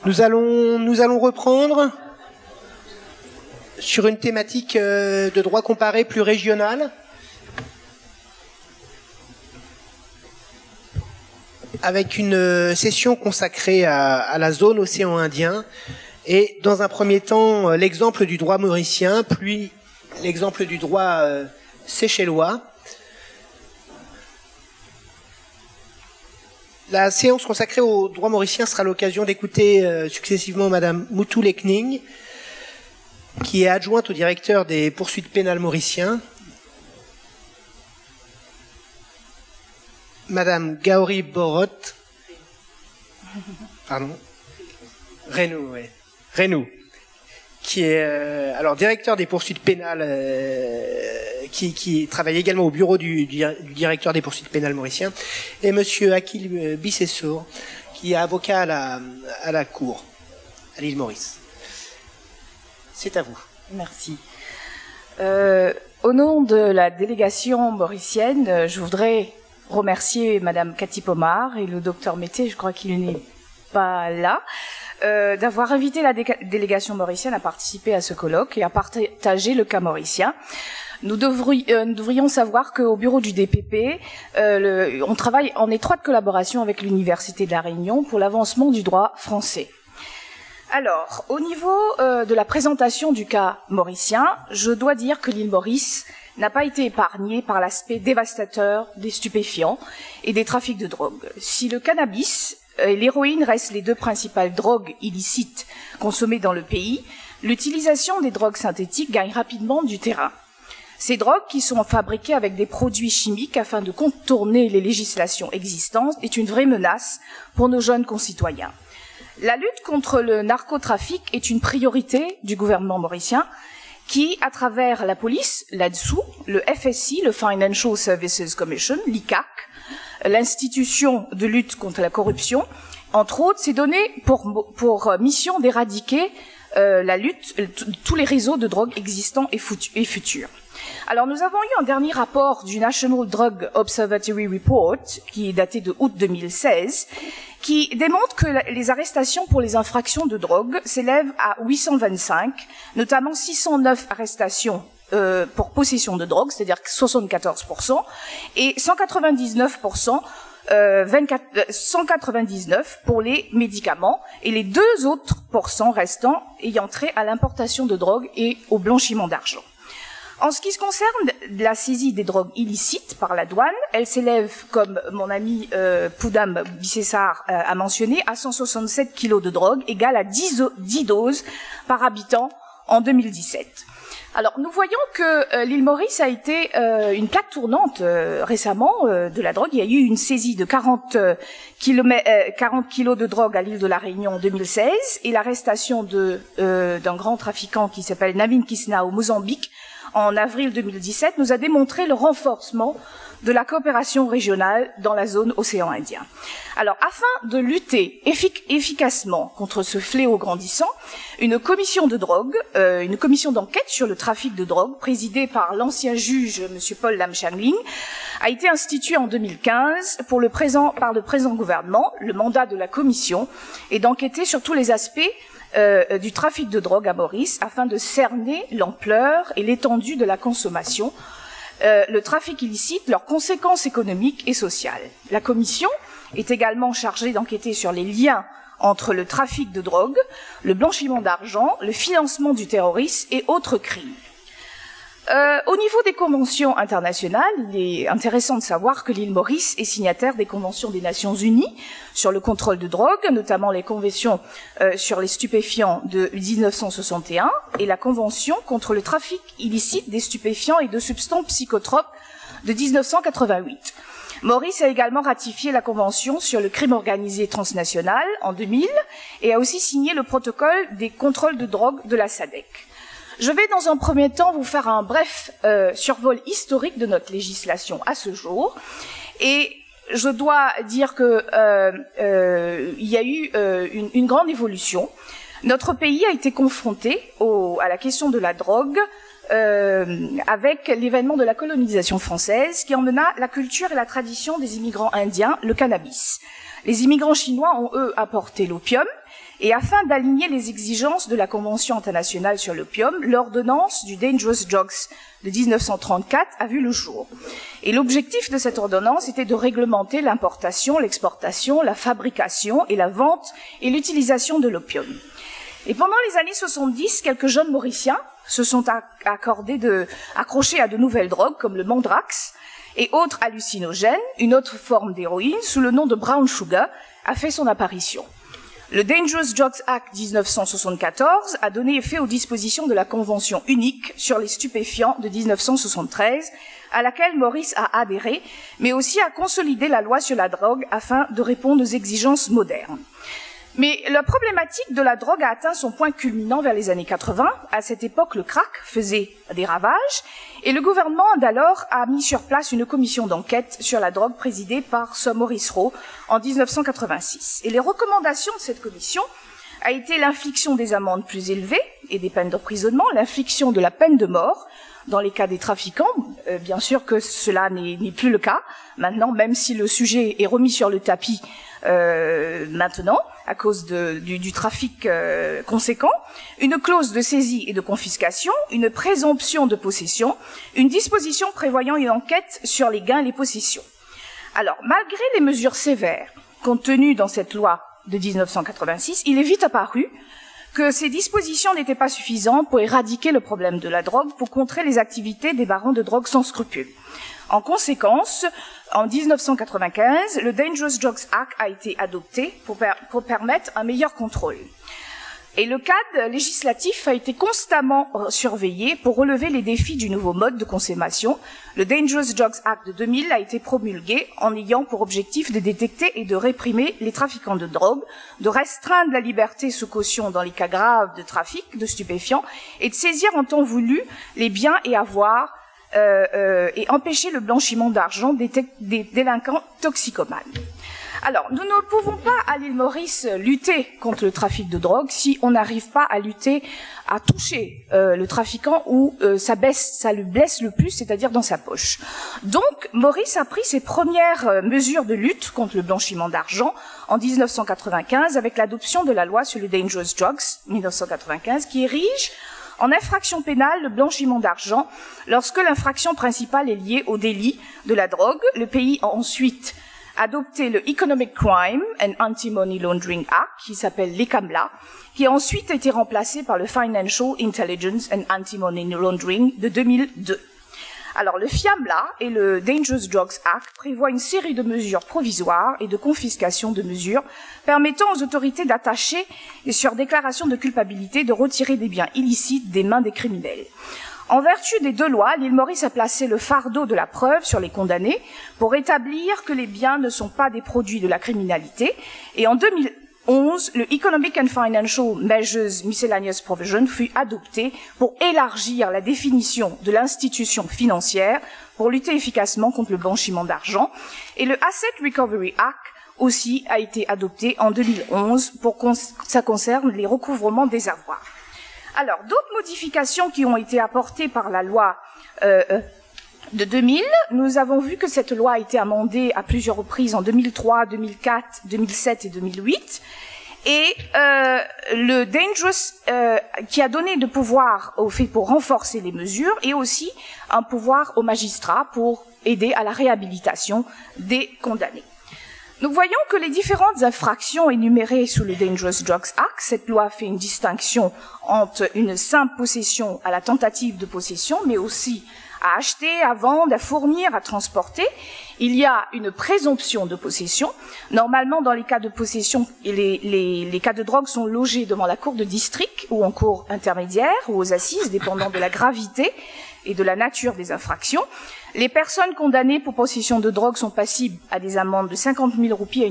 Nous allons reprendre sur une thématique de droit comparé plus régional, avec une session consacrée à la zone océan Indien, et dans un premier temps l'exemple du droit mauricien, puis l'exemple du droit séchellois. La séance consacrée au droit mauricien sera l'occasion d'écouter successivement Madame Moutou Lekning, qui est adjointe au directeur des poursuites pénales mauriciens, Madame Gauri Borot, Renou, qui est alors directeur des poursuites pénales, qui travaille également au bureau du directeur des poursuites pénales mauriciens, et Monsieur Akil Bissessour, qui est avocat à la cour, à l'île Maurice. C'est à vous. Merci. Au nom de la délégation mauricienne, je voudrais remercier Madame Cathy Pomar et le docteur Mété, je crois qu'il n'est pas là, d'avoir invité la délégation mauricienne à participer à ce colloque et à partager le cas mauricien. Nous devrions savoir qu'au bureau du DPP, on travaille en étroite collaboration avec l'Université de La Réunion pour l'avancement du droit français. Alors, au niveau de la présentation du cas mauricien, je dois dire que l'île Maurice n'a pas été épargnée par l'aspect dévastateur des stupéfiants et des trafics de drogue. Si le cannabis et l'héroïne restent les deux principales drogues illicites consommées dans le pays, l'utilisation des drogues synthétiques gagne rapidement du terrain. Ces drogues, qui sont fabriquées avec des produits chimiques afin de contourner les législations existantes, est une vraie menace pour nos jeunes concitoyens. La lutte contre le narcotrafic est une priorité du gouvernement mauricien qui, à travers la police, là-dessous, le FSI, le Financial Services Commission, l'ICAC, l'institution de lutte contre la corruption, entre autres, s'est donné pour mission d'éradiquer la lutte, tous les réseaux de drogue existants et futurs. Alors, nous avons eu un dernier rapport du National Drug Observatory Report, qui est daté de août 2016, qui démontre que les arrestations pour les infractions de drogue s'élèvent à 825, notamment 609 arrestations pour possession de drogue, c'est-à-dire 74%, et 199 pour les médicaments, et les 2 autres pourcents restants ayant trait à l'importation de drogue et au blanchiment d'argent. En ce qui concerne la saisie des drogues illicites par la douane, elle s'élève, comme mon ami Poudam Bissessar a mentionné, à 167 kilos de drogue, égale à 10 doses par habitant en 2017. Alors, nous voyons que l'île Maurice a été une plaque tournante récemment de la drogue. Il y a eu une saisie de 40 kilos de drogue à l'île de la Réunion en 2016 et l'arrestation d'un grand trafiquant qui s'appelle Navin Kisna au Mozambique en avril 2017 nous a démontré le renforcement de la coopération régionale dans la zone océan Indien. Alors, afin de lutter efficacement contre ce fléau grandissant, une commission de drogue, une commission d'enquête sur le trafic de drogue, présidée par l'ancien juge M. Paul Lam Changling, a été instituée en 2015 par le présent gouvernement. Le mandat de la commission est d'enquêter sur tous les aspects du trafic de drogue à Maurice afin de cerner l'ampleur et l'étendue de la consommation, le trafic illicite, leurs conséquences économiques et sociales. La commission est également chargée d'enquêter sur les liens entre le trafic de drogue, le blanchiment d'argent, le financement du terrorisme et autres crimes. Au niveau des conventions internationales, il est intéressant de savoir que l'île Maurice est signataire des conventions des Nations Unies sur le contrôle de drogue, notamment les conventions sur les stupéfiants de 1961 et la convention contre le trafic illicite des stupéfiants et de substances psychotropes de 1988. Maurice a également ratifié la convention sur le crime organisé transnational en 2000 et a aussi signé le protocole des contrôles de drogue de la SADC. Je vais dans un premier temps vous faire un bref survol historique de notre législation à ce jour. Et je dois dire que il y a eu une grande évolution. Notre pays a été confronté à la question de la drogue avec l'événement de la colonisation française qui emmena la culture et la tradition des immigrants indiens, le cannabis. Les immigrants chinois ont, eux, apporté l'opium Et afin d'aligner les exigences de la Convention internationale sur l'opium, l'ordonnance du Dangerous Drugs de 1934 a vu le jour. Et l'objectif de cette ordonnance était de réglementer l'importation, l'exportation, la fabrication et la vente et l'utilisation de l'opium. Et pendant les années 70, quelques jeunes Mauriciens se sont accrochés à de nouvelles drogues comme le mandrax et autres hallucinogènes. Une autre forme d'héroïne, sous le nom de brown sugar, a fait son apparition. Le Dangerous Drugs Act 1974 a donné effet aux dispositions de la Convention unique sur les stupéfiants de 1973, à laquelle Maurice a adhéré, mais aussi a consolidé la loi sur la drogue afin de répondre aux exigences modernes. Mais la problématique de la drogue a atteint son point culminant vers les années 80. À cette époque, le crack faisait des ravages et le gouvernement d'alors a mis sur place une commission d'enquête sur la drogue présidée par Sir Maurice Roe en 1986. Et les recommandations de cette commission a été l'infliction des amendes plus élevées et des peines d'emprisonnement, l'infliction de la peine de mort dans les cas des trafiquants. Bien sûr que cela n'est plus le cas maintenant, même si le sujet est remis sur le tapis maintenant, à cause du trafic conséquent, une clause de saisie et de confiscation, une présomption de possession, une disposition prévoyant une enquête sur les gains et les possessions. Alors, malgré les mesures sévères contenues dans cette loi de 1986, il est vite apparu que ces dispositions n'étaient pas suffisantes pour éradiquer le problème de la drogue, pour contrer les activités des barons de drogue sans scrupules. En conséquence, en 1995, le Dangerous Drugs Act a été adopté pour permettre un meilleur contrôle. Et le cadre législatif a été constamment surveillé pour relever les défis du nouveau mode de consommation. Le Dangerous Drugs Act de 2000 a été promulgué en ayant pour objectif de détecter et de réprimer les trafiquants de drogue, de restreindre la liberté sous caution dans les cas graves de trafic de stupéfiants et de saisir en temps voulu les biens et avoirs et empêcher le blanchiment d'argent des délinquants toxicomanes. Alors, nous ne pouvons pas, à l'île Maurice, lutter contre le trafic de drogue si on n'arrive pas à lutter, à toucher le trafiquant où ça lui blesse le plus, c'est-à-dire dans sa poche. Donc, Maurice a pris ses premières mesures de lutte contre le blanchiment d'argent en 1995 avec l'adoption de la loi sur le Dangerous Drugs 1995 qui érige en infraction pénale le blanchiment d'argent lorsque l'infraction principale est liée au délit de la drogue. Le pays a ensuite adopté le Economic Crime and Anti-Money Laundering Act, qui s'appelle l'ECAMLA, qui a ensuite été remplacé par le Financial Intelligence and Anti-Money Laundering de 2002. Alors, le FIAMLA et le Dangerous Drugs Act prévoient une série de mesures provisoires et de confiscation de mesures permettant aux autorités d'attacher et sur déclaration de culpabilité de retirer des biens illicites des mains des criminels. En vertu des deux lois, l'île Maurice a placé le fardeau de la preuve sur les condamnés pour établir que les biens ne sont pas des produits de la criminalité. Et en 2011, le Economic and Financial Measures Miscellaneous Provision fut adopté pour élargir la définition de l'institution financière pour lutter efficacement contre le blanchiment d'argent. Et le Asset Recovery Act aussi a été adopté en 2011 pour que ça concerne les recouvrements des avoirs. Alors, d'autres modifications qui ont été apportées par la loi de 2000, nous avons vu que cette loi a été amendée à plusieurs reprises en 2003, 2004, 2007 et 2008. Et le Dangerous, qui a donné de pouvoir au fait pour renforcer les mesures et aussi un pouvoir aux magistrats pour aider à la réhabilitation des condamnés. Nous voyons que les différentes infractions énumérées sous le Dangerous Drugs Act, cette loi fait une distinction entre une simple possession à la tentative de possession, mais aussi à acheter, à vendre, à fournir, à transporter. Il y a une présomption de possession. Normalement, dans les cas de possession, les cas de drogue sont logés devant la cour de district ou en cour intermédiaire ou aux assises, dépendant de la gravité et de la nature des infractions. Les personnes condamnées pour possession de drogue sont passibles à des amendes de 50 000 roupies à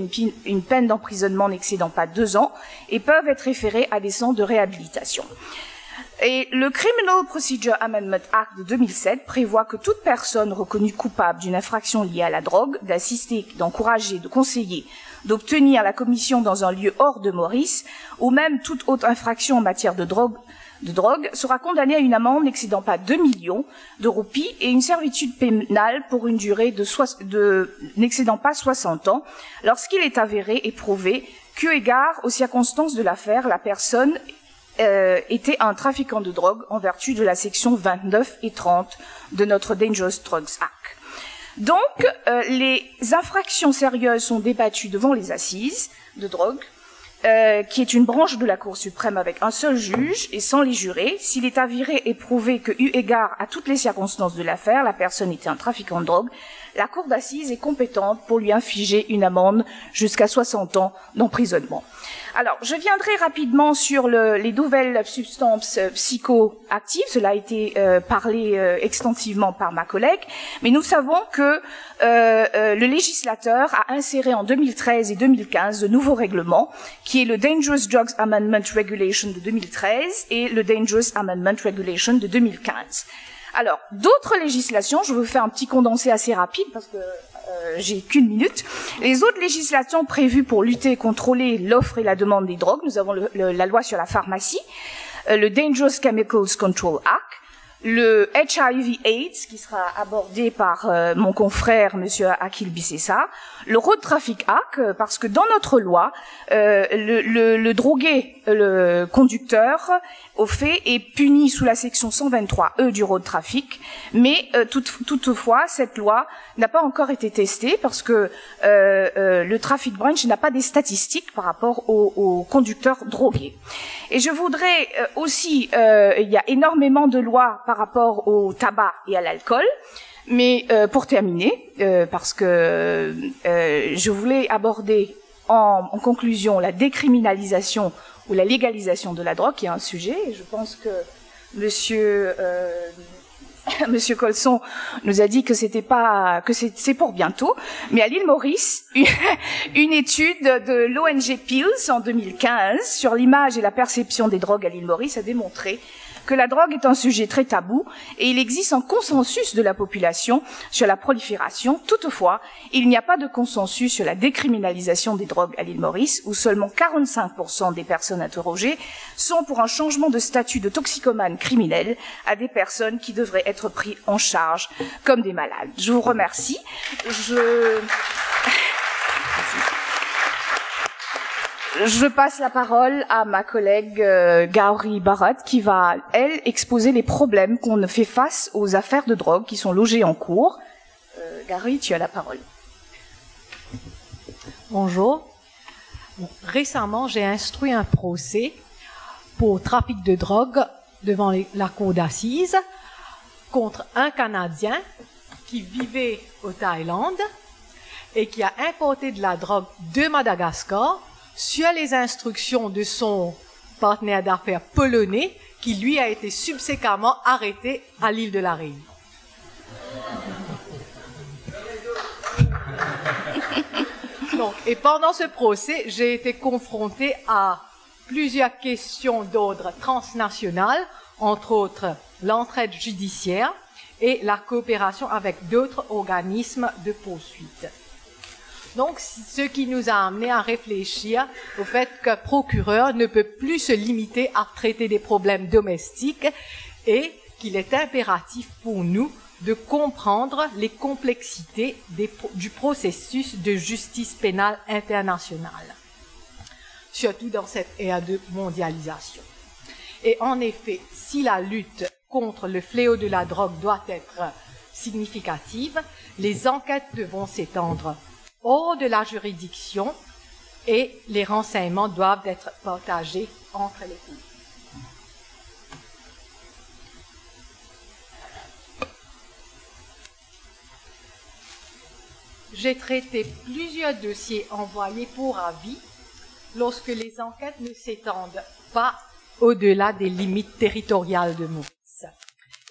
une peine d'emprisonnement n'excédant pas 2 ans et peuvent être référées à des centres de réhabilitation. Et le Criminal Procedure Amendment Act de 2007 prévoit que toute personne reconnue coupable d'une infraction liée à la drogue, d'assister, d'encourager, de conseiller, d'obtenir la commission dans un lieu hors de Maurice, ou même toute autre infraction en matière de drogue sera condamnée à une amende n'excédant pas 2 millions de roupies et une servitude pénale pour une durée n'excédant pas 60 ans lorsqu'il est avéré et prouvé qu'eu égard aux circonstances de l'affaire, la personne était un trafiquant de drogue en vertu de la section 29 et 30 de notre Dangerous Drugs Act. Donc, les infractions sérieuses sont débattues devant les assises de drogue, qui est une branche de la Cour suprême avec un seul juge et sans les jurés. S'il est avéré et prouvé que, eu égard à toutes les circonstances de l'affaire, la personne était un trafiquant de drogue, la Cour d'assises est compétente pour lui infliger une amende jusqu'à 60 ans d'emprisonnement. Alors, je viendrai rapidement sur les nouvelles substances psychoactives. Cela a été parlé extensivement par ma collègue, mais nous savons que le législateur a inséré en 2013 et 2015 de nouveaux règlements, qui est le Dangerous Drugs Amendment Regulation de 2013 et le Dangerous Amendment Regulation de 2015. Alors, d'autres législations, je vais vous faire un petit condensé assez rapide parce que j'ai qu'une minute. Les autres législations prévues pour lutter et contrôler l'offre et la demande des drogues, nous avons la loi sur la pharmacie, le Dangerous Chemicals Control Act, le HIV/AIDS, qui sera abordé par mon confrère, Monsieur Akil Bissessa, le Road Traffic Act, parce que dans notre loi, le drogué, le conducteur, au fait, est puni sous la section 123E du Road Traffic, mais toutefois, cette loi n'a pas encore été testée parce que le Traffic Branch n'a pas des statistiques par rapport aux conducteurs drogués. Et je voudrais aussi, il y a énormément de lois par rapport au tabac et à l'alcool, mais pour terminer, parce que je voulais aborder en conclusion la décriminalisation ou la légalisation de la drogue, qui est un sujet, et je pense que Monsieur Colson nous a dit que c'était pas, que c'est pour bientôt, mais à l'île Maurice, une étude de l'ONG Pills en 2015 sur l'image et la perception des drogues à l'île Maurice a démontré que la drogue est un sujet très tabou et il existe un consensus de la population sur la prolifération. Toutefois, il n'y a pas de consensus sur la décriminalisation des drogues à l'île Maurice, où seulement 45% des personnes interrogées sont pour un changement de statut de toxicomane criminel à des personnes qui devraient être prises en charge comme des malades. Je vous remercie. Je passe la parole à ma collègue Gauri Bharat qui va, elle, exposer les problèmes qu'on fait face aux affaires de drogue qui sont logées en cours. Gauri, tu as la parole. Bonjour. Récemment, j'ai instruit un procès pour trafic de drogue devant la cour d'assises contre un Canadien qui vivait au Thaïlande et qui a importé de la drogue de Madagascar sur les instructions de son partenaire d'affaires polonais, qui lui a été subséquemment arrêté à l'île de la Réunion. Donc, et pendant ce procès, j'ai été confrontée à plusieurs questions d'ordre transnational, entre autres l'entraide judiciaire et la coopération avec d'autres organismes de poursuite. Donc, ce qui nous a amené à réfléchir au fait qu'un procureur ne peut plus se limiter à traiter des problèmes domestiques et qu'il est impératif pour nous de comprendre les complexités du processus de justice pénale internationale, surtout dans cette ère de mondialisation. Et en effet, si la lutte contre le fléau de la drogue doit être significative, les enquêtes devront s'étendre hors de la juridiction et les renseignements doivent être partagés entre les pays. J'ai traité plusieurs dossiers envoyés pour avis lorsque les enquêtes ne s'étendent pas au-delà des limites territoriales de Maurice.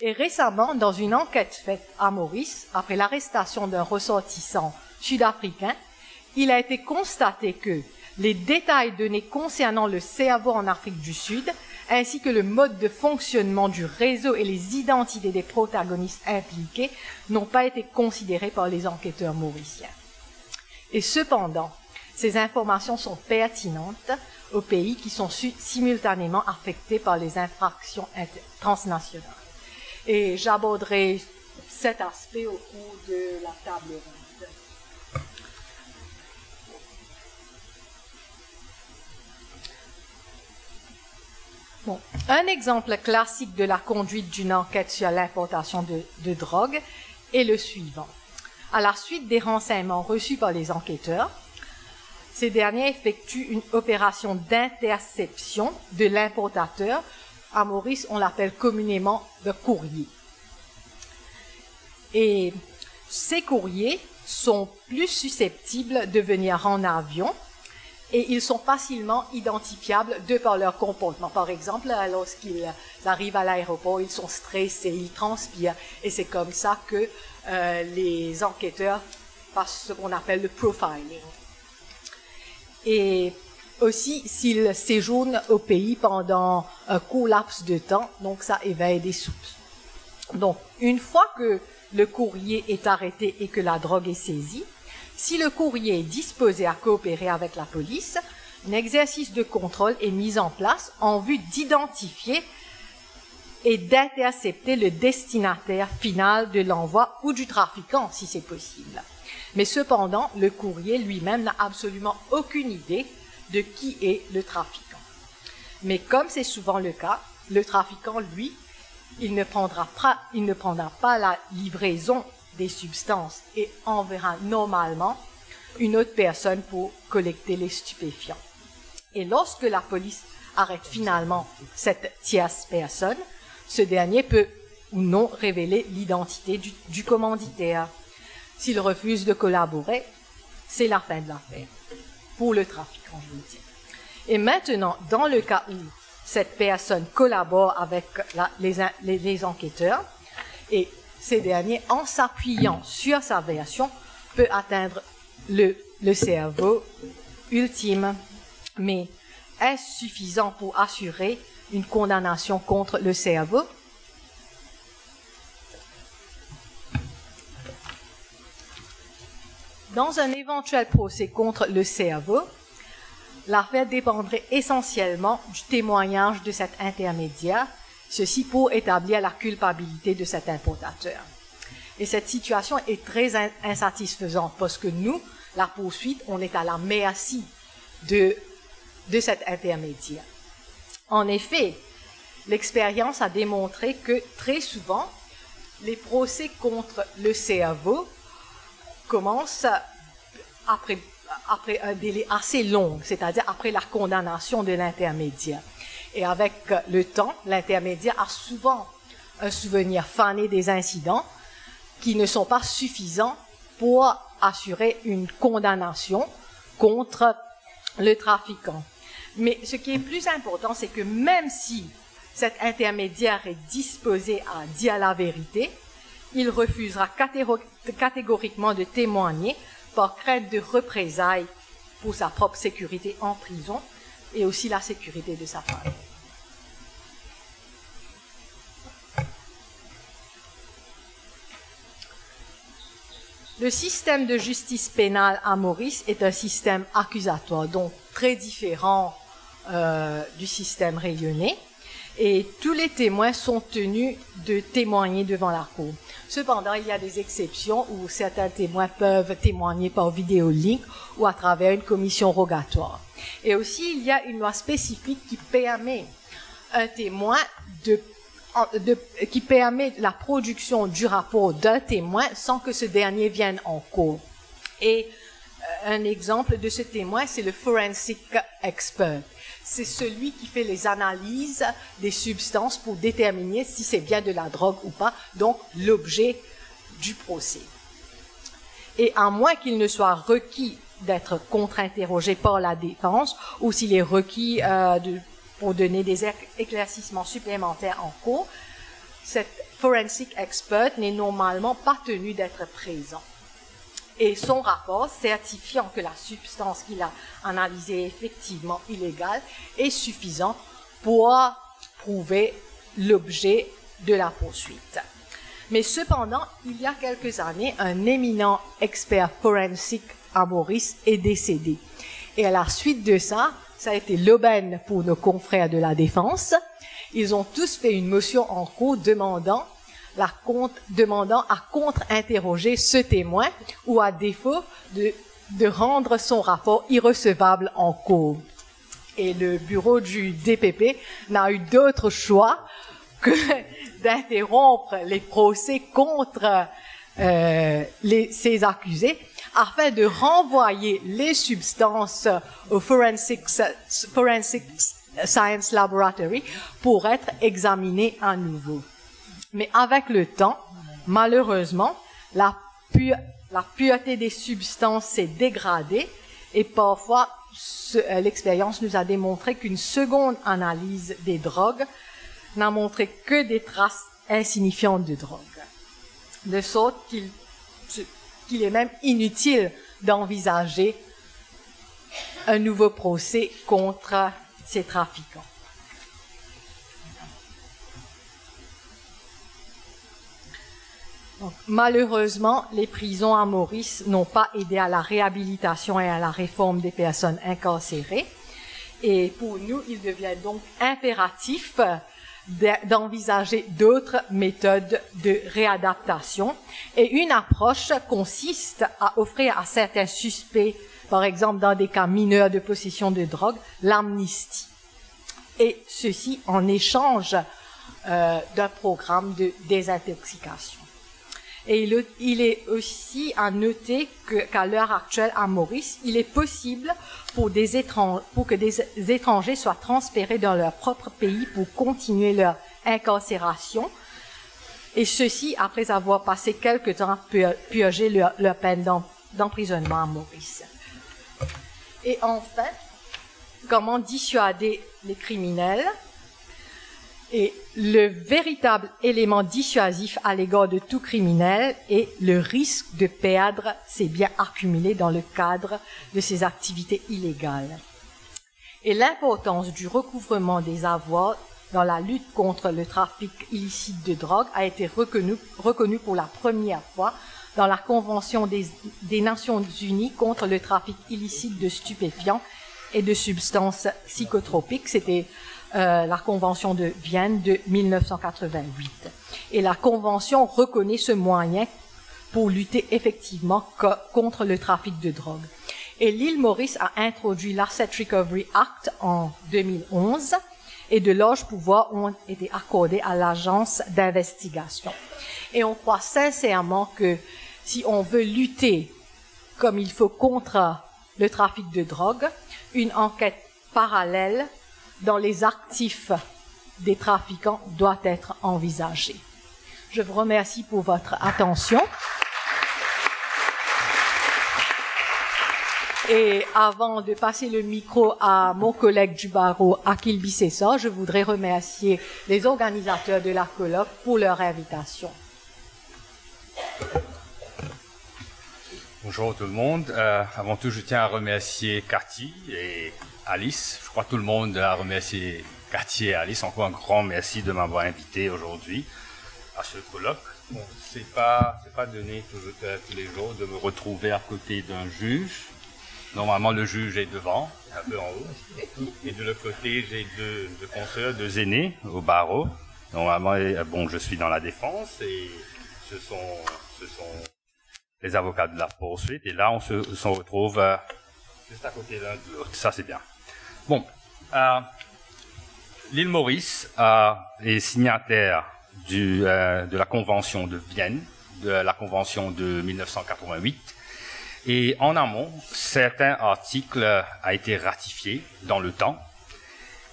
Et récemment, dans une enquête faite à Maurice, après l'arrestation d'un ressortissant sud-africain, il a été constaté que les détails donnés concernant le cerveau en Afrique du Sud, ainsi que le mode de fonctionnement du réseau et les identités des protagonistes impliqués, n'ont pas été considérés par les enquêteurs mauriciens. Et cependant, ces informations sont pertinentes aux pays qui sont simultanément affectés par les infractions transnationales. Et j'aborderai cet aspect au cours de la table ronde. Bon. Un exemple classique de la conduite d'une enquête sur l'importation de drogue est le suivant. À la suite des renseignements reçus par les enquêteurs, ces derniers effectuent une opération d'interception de l'importateur. À Maurice, on l'appelle communément le courrier. Et ces courriers sont plus susceptibles de venir en avion et ils sont facilement identifiables de par leur comportement. Par exemple, lorsqu'ils arrivent à l'aéroport, ils sont stressés, ils transpirent et c'est comme ça que les enquêteurs passent ce qu'on appelle le profiling. Et aussi, s'ils séjournent au pays pendant un court laps de temps, donc ça éveille des soupçons. Donc, une fois que le courrier est arrêté et que la drogue est saisie, si le courrier est disposé à coopérer avec la police, un exercice de contrôle est mis en place en vue d'identifier et d'intercepter le destinataire final de l'envoi ou du trafiquant, si c'est possible. Mais cependant, le courrier lui-même n'a absolument aucune idée de qui est le trafiquant. Mais comme c'est souvent le cas, le trafiquant, lui, il ne prendra pas la livraison des substances et enverra normalement une autre personne pour collecter les stupéfiants. Et lorsque la police arrête finalement cette tierce personne, ce dernier peut ou non révéler l'identité du commanditaire. S'il refuse de collaborer, c'est la fin de l'affaire, pour le trafiquant, je veux dire. Et maintenant, dans le cas où cette personne collabore avec les enquêteurs, et ces derniers, en s'appuyant sur sa version, peut atteindre le cerveau ultime. Mais est-ce suffisant pour assurer une condamnation contre le cerveau? Dans un éventuel procès contre le cerveau, l'affaire dépendrait essentiellement du témoignage de cet intermédiaire, ceci pour établir la culpabilité de cet importateur. Et cette situation est très insatisfaisante parce que nous, la poursuite, on est à la merci de cet intermédiaire. En effet, l'expérience a démontré que très souvent, les procès contre le cerveau commencent après un délai assez long, c'est-à-dire après la condamnation de l'intermédiaire. Et avec le temps, l'intermédiaire a souvent un souvenir fané des incidents qui ne sont pas suffisants pour assurer une condamnation contre le trafiquant. Mais ce qui est plus important, c'est que même si cet intermédiaire est disposé à dire la vérité, il refusera catégoriquement de témoigner par crainte de représailles pour sa propre sécurité en prison et aussi la sécurité de sa famille. Le système de justice pénale à Maurice est un système accusatoire, donc très différent du système réunionnais, et tous les témoins sont tenus de témoigner devant la cour. Cependant, il y a des exceptions où certains témoins peuvent témoigner par vidéolink ou à travers une commission rogatoire. Et aussi, il y a une loi spécifique qui permet un témoin qui permet la production du rapport d'un témoin sans que ce dernier vienne en cours. Et un exemple de ce témoin, c'est le forensic expert. C'est celui qui fait les analyses des substances pour déterminer si c'est bien de la drogue ou pas, donc l'objet du procès. Et à moins qu'il ne soit requis d'être contre-interrogé par la défense ou s'il est requis pour donner des éclaircissements supplémentaires en cours, cet forensic expert n'est normalement pas tenu d'être présent. Et son rapport certifiant que la substance qu'il a analysée est effectivement illégale est suffisant pour prouver l'objet de la poursuite. Mais cependant, il y a quelques années, un éminent expert forensique à Maurice est décédé. Et à la suite de ça, ça a été l'aubaine pour nos confrères de la défense. Ils ont tous fait une motion en cours demandant à contre-interroger ce témoin ou à défaut de rendre son rapport irrecevable en cours. Et le bureau du DPP n'a eu d'autre choix que d'interrompre les procès contre ces accusés afin de renvoyer les substances au Forensic Science Laboratory pour être examinées à nouveau. Mais avec le temps, malheureusement, la pureté des substances s'est dégradée et parfois l'expérience nous a démontré qu'une seconde analyse des drogues n'a montré que des traces insignifiantes de drogue. De sorte qu'il est même inutile d'envisager un nouveau procès contre ces trafiquants. Donc, malheureusement, les prisons à Maurice n'ont pas aidé à la réhabilitation et à la réforme des personnes incarcérées. Et pour nous, il devient donc impératif d'envisager d'autres méthodes de réadaptation. Et une approche consiste à offrir à certains suspects, par exemple dans des cas mineurs de possession de drogue, l'amnistie. Et ceci en échange d'un programme de désintoxication. Et il est aussi à noter qu'à l'heure actuelle, à Maurice, il est possible pour que des étrangers soient transférés dans leur propre pays pour continuer leur incarcération, et ceci après avoir passé quelque temps à purger leur peine d'emprisonnement à Maurice. Et enfin, comment dissuader les criminels? Et le véritable élément dissuasif à l'égard de tout criminel est le risque de perdre ses biens accumulés dans le cadre de ses activités illégales. Et l'importance du recouvrement des avoirs dans la lutte contre le trafic illicite de drogue a été reconnue pour la première fois dans la Convention des Nations Unies contre le trafic illicite de stupéfiants et de substances psychotropiques. C'était la Convention de Vienne de 1988. Et la Convention reconnaît ce moyen pour lutter effectivement contre le trafic de drogue. Et l'île Maurice a introduit l'Asset Recovery Act en 2011 et de larges pouvoirs ont été accordés à l'agence d'investigation. Et on croit sincèrement que si on veut lutter comme il faut contre le trafic de drogue, une enquête parallèle dans les actifs des trafiquants doit être envisagée. Je vous remercie pour votre attention. Et avant de passer le micro à mon collègue du barreau, Akil Bissessa, je voudrais remercier les organisateurs de la colloque pour leur invitation. Bonjour tout le monde. Avant tout, je tiens à remercier Cathy et Alice. Je crois que tout le monde a remercié Cathy et Alice. Encore un grand merci de m'avoir invité aujourd'hui à ce colloque. Bon, c'est pas donné tous les jours de me retrouver à côté d'un juge. Normalement, le juge est devant, un peu en haut. Et de l'autre côté, j'ai deux consoeurs, deux aînés au barreau. Normalement, bon, je suis dans la défense et ce sont les avocats de la poursuite. Et là, on se retrouve juste à côté l'un de l'autre. Ça, c'est bien. Bon, l'île Maurice est signataire de la Convention de Vienne, de la Convention de 1988. Et en amont, certains articles ont été ratifiés dans le temps.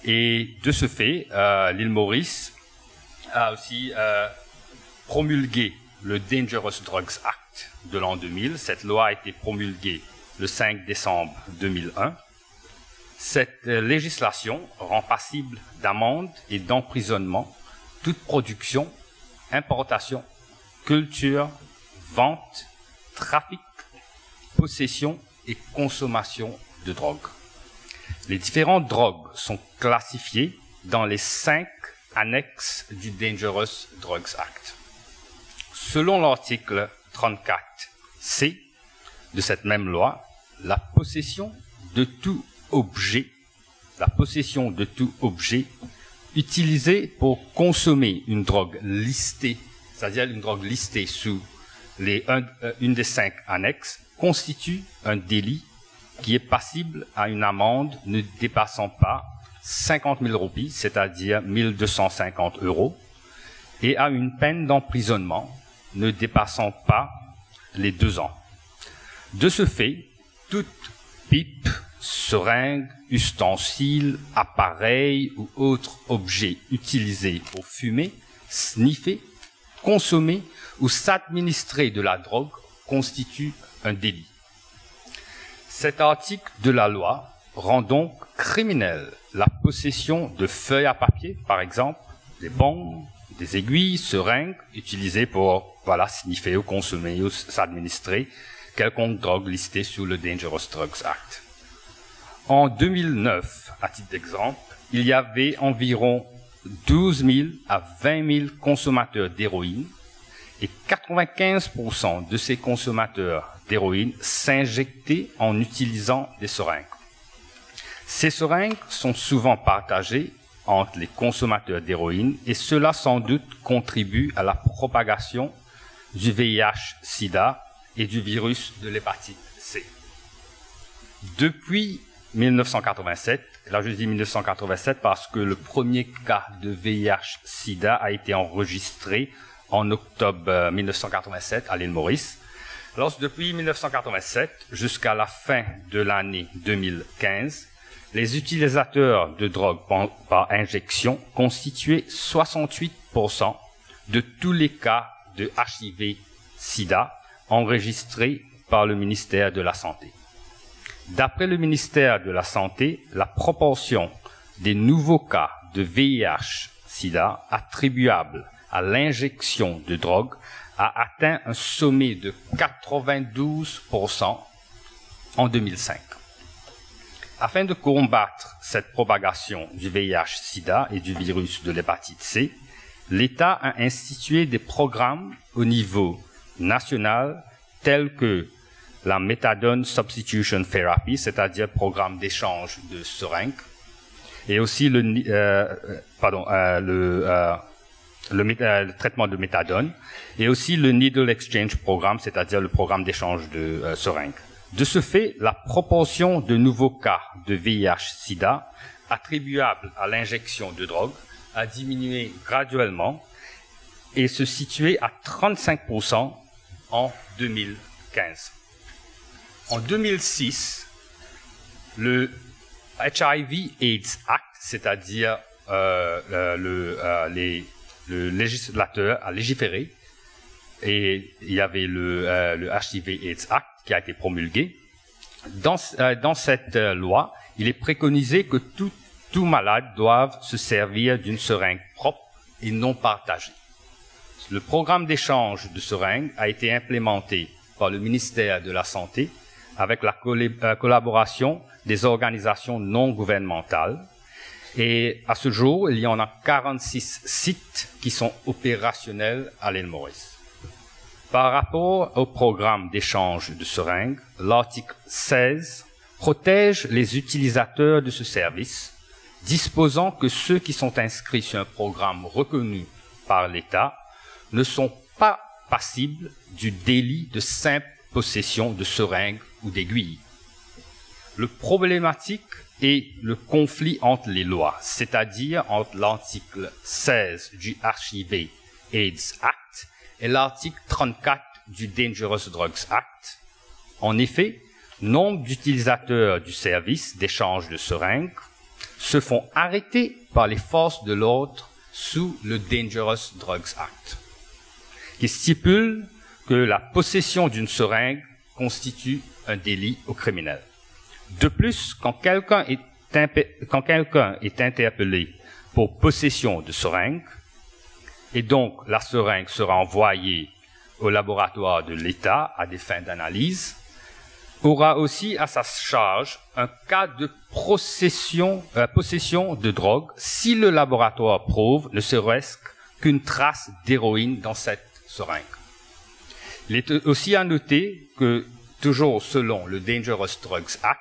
Et de ce fait, l'île Maurice a aussi promulgué le Dangerous Drugs Act de l'an 2000. Cette loi a été promulguée le 5 décembre 2001. Cette législation rend passible d'amende et d'emprisonnement toute production, importation, culture, vente, trafic, possession et consommation de drogue. Les différentes drogues sont classifiées dans les 5 annexes du Dangerous Drugs Act. Selon l'article 34C de cette même loi, la possession de tout objet utilisé pour consommer une drogue listée, c'est-à-dire une drogue listée sous une des 5 annexes, constitue un délit qui est passible à une amende ne dépassant pas 50 000 roupies, c'est-à-dire 1 250 €, et à une peine d'emprisonnement ne dépassant pas les 2 ans. De ce fait, toute pipe, seringue, ustensile, appareil ou autre objet utilisé pour fumer, sniffer, consommer ou s'administrer de la drogue constitue un délit. Cet article de la loi rend donc criminelle la possession de feuilles à papier, par exemple, des bombes, des aiguilles, seringues, utilisées pour, sniffer ou consommer ou s'administrer quelconque drogue listée sous le Dangerous Drugs Act. En 2009, à titre d'exemple, il y avait environ 12 000 à 20 000 consommateurs d'héroïne et 95% de ces consommateurs d'héroïne s'injectaient en utilisant des seringues. Ces seringues sont souvent partagées entre les consommateurs d'héroïne et cela sans doute contribue à la propagation du VIH-Sida et du virus de l'hépatite C. Depuis 1987, là je dis 1987 parce que le premier cas de VIH-Sida a été enregistré en octobre 1987 à l'île Maurice. Alors depuis 1987 jusqu'à la fin de l'année 2015, les utilisateurs de drogue par injection constituaient 68% de tous les cas de HIV-Sida enregistrés par le ministère de la Santé. D'après le ministère de la Santé, la proportion des nouveaux cas de VIH-Sida attribuables à l'injection de drogue a atteint un sommet de 92% en 2005. Afin de combattre cette propagation du VIH-Sida et du virus de l'hépatite C, l'État a institué des programmes au niveau national tels que la Methadone Substitution Therapy, c'est-à-dire programme d'échange de seringues, et aussi le traitement de méthadone, et aussi le Needle Exchange Programme, c'est-à-dire le programme d'échange de seringues. De ce fait, la proportion de nouveaux cas de VIH-Sida attribuables à l'injection de drogue a diminué graduellement et se situait à 35% en 2015. En 2006, le HIV/AIDS Act, c'est-à-dire le législateur a légiféré et il y avait le HIV/AIDS Act qui a été promulgué. Dans cette loi, il est préconisé que tout malade doive se servir d'une seringue propre et non partagée. Le programme d'échange de seringues a été implémenté par le ministère de la Santé avec la collaboration des organisations non gouvernementales. Et à ce jour, il y en a 46 sites qui sont opérationnels à l'île Maurice. Par rapport au programme d'échange de seringues, l'article 16 protège les utilisateurs de ce service, disposant que ceux qui sont inscrits sur un programme reconnu par l'État ne sont pas passibles du délit de simple possession de seringues ou d'aiguilles. Le problématique est le conflit entre les lois, c'est-à-dire entre l'article 16 du HIV/AIDS Act et l'article 34 du Dangerous Drugs Act. En effet, nombre d'utilisateurs du service d'échange de seringues se font arrêter par les forces de l'ordre sous le Dangerous Drugs Act, qui stipule que la possession d'une seringue constitue un délit au criminel. De plus, quand quelqu'un est interpellé pour possession de seringue, et donc la seringue sera envoyée au laboratoire de l'État à des fins d'analyse, aura aussi à sa charge un cas de possession de drogue si le laboratoire prouve ne serait-ce qu'une trace d'héroïne dans cette seringue. Il est aussi à noter que, toujours selon le Dangerous Drugs Act,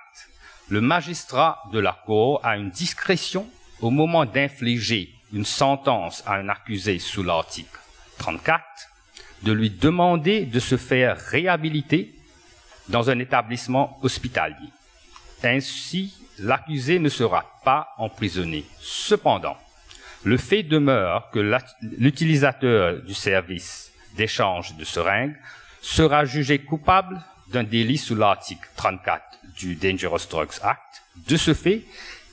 le magistrat de la Cour a une discrétion au moment d'infliger une sentence à un accusé sous l'article 34, de lui demander de se faire réhabiliter dans un établissement hospitalier. Ainsi, l'accusé ne sera pas emprisonné. Cependant, le fait demeure que l'utilisateur du service d'échange de seringues sera jugé coupable d'un délit sous l'article 34 du Dangerous Drugs Act. De ce fait,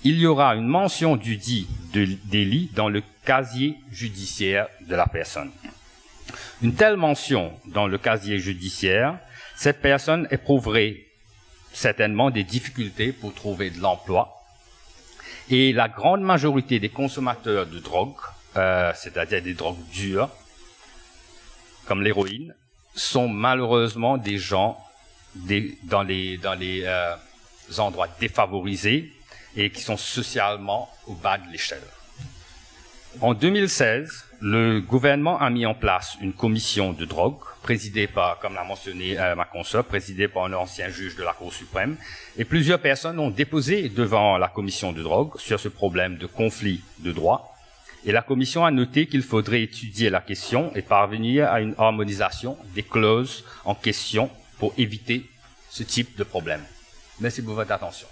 il y aura une mention du dit délit dans le casier judiciaire de la personne. Une telle mention dans le casier judiciaire, cette personne éprouverait certainement des difficultés pour trouver de l'emploi. Et la grande majorité des consommateurs de drogue, c'est-à-dire des drogues dures, comme l'héroïne, sont malheureusement des gens dans les endroits défavorisés et qui sont socialement au bas de l'échelle. En 2016, le gouvernement a mis en place une commission de drogue, présidée par, comme l'a mentionné ma consoeur, présidée par un ancien juge de la Cour suprême, et plusieurs personnes ont déposé devant la commission de drogue sur ce problème de conflit de droit. Et la commission a noté qu'il faudrait étudier la question et parvenir à une harmonisation des clauses en question pour éviter ce type de problème. Merci pour votre attention.